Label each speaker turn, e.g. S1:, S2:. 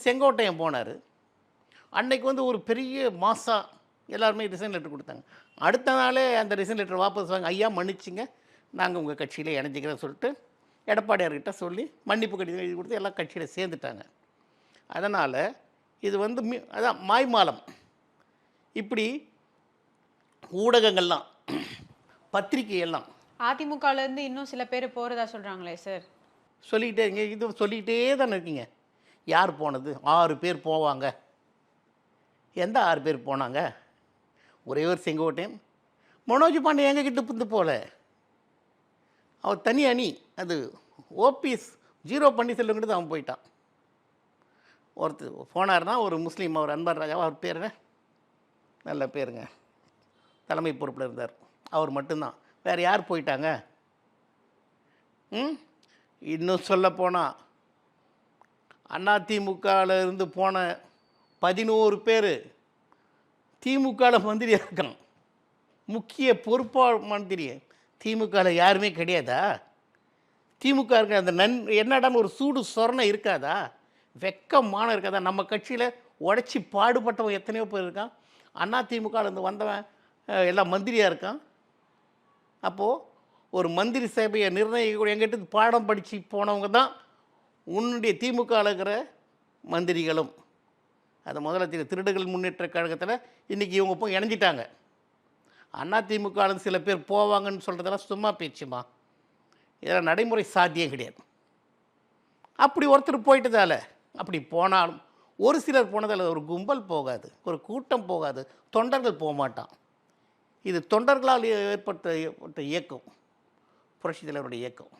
S1: செங்கோட்டையன் போனார். அன்னைக்கு வந்து ஒரு பெரிய மாசா எல்லாருமே ரிசைன் லெட்டர் கொடுத்தாங்க. அடுத்த நாளே அந்த ரிசைன் லெட்டர் வாபஸ் வாங்க, ஐயா மன்னிச்சிங்க, நாங்கள் உங்கள் கட்சியில் இணைஞ்சிக்கிறோன்னு சொல்லிட்டு எடப்பாடியார்கிட்ட சொல்லி மன்னிப்பு கடிதம் எழுதி கொடுத்து எல்லாம் கட்சியில் சேர்ந்துட்டாங்க. அதனால் இது வந்து அதான் மாய்மாலம். இப்படி ஊடகங்கள்லாம், பத்திரிகையெல்லாம்
S2: அதிமுகலேருந்து இன்னும் சில பேர் போகிறதா சொல்கிறாங்களே சார்.
S1: சொல்லிக்கிட்டே இது சொல்லிக்கிட்டே தானே இருக்கீங்க. யார் போனது? 6 பேர் போவாங்க. எந்த 6 பேர் போனாங்க? ஒரே ஒரு செங்கோட்டையன். மனோஜ் பாண்டே எங்ககிட்ட புந்து போல, அவர் தனி அணி. அது ஓபிஎஸ் 0 பன்னீர்செல்வங்கிட்ட அவன் போயிட்டான். ஒருத்தர் போனார்னா ஒரு முஸ்லீம், அவர் அன்வர் ராஜாவா, அவர் பேர் என்ன, நல்ல பேருங்க, தலைமை பொறுப்பில் இருந்தார், அவர் மட்டும்தான். வேறு யார் போயிட்டாங்க? இன்னும் சொல்லப்போனால் அதிமுகவில் இருந்து போன 11 பேர் திமுகவில் மந்திரியாக இருக்கான். முக்கிய பொறுப்பாளர் மந்திரி திமுகவில் யாருமே கிடையாதா? திமுக இருக்க அந்த என்னடான்னு ஒரு சூடு சொரணை இருக்காதா? வெக்கமான இருக்காதா? நம்ம கட்சியில் உடச்சி பாடுபட்டவன் எத்தனையோ பேர் இருக்கான். அதிமுகலேருந்து வந்தவன் எல்லாம் மந்திரியாக இருக்கான். அப்போது ஒரு மந்திரி சபையை நிர்ணயிக்க எங்கிட்ட பாடம் படித்து போனவங்க தான் உன்னுடைய திமுகவில் இருக்கிற மந்திரிகளும். அதை முதல்ல திருடுகள் முன்னேற்ற கழகத்தில் இன்றைக்கி இவங்க போய் இணைஞ்சிட்டாங்க. அதிமுகலேருந்து சில பேர் போவாங்கன்னு சொல்கிறதெல்லாம் சும்மா பேச்சுமா, இதெல்லாம் நடைமுறை சாத்தியம் கிடையாது. அப்படி ஒருத்தர் போயிட்டதால, அப்படி போனாலும் ஒரு சிலர் போனதால் ஒரு கும்பல் போகாது, ஒரு கூட்டம் போகாது, தொண்டர்கள் போக மாட்டான். இது தொண்டர்களால் ஏற்பட்ட இயக்கம், புரட்சித் தலைவருடைய இயக்கம்.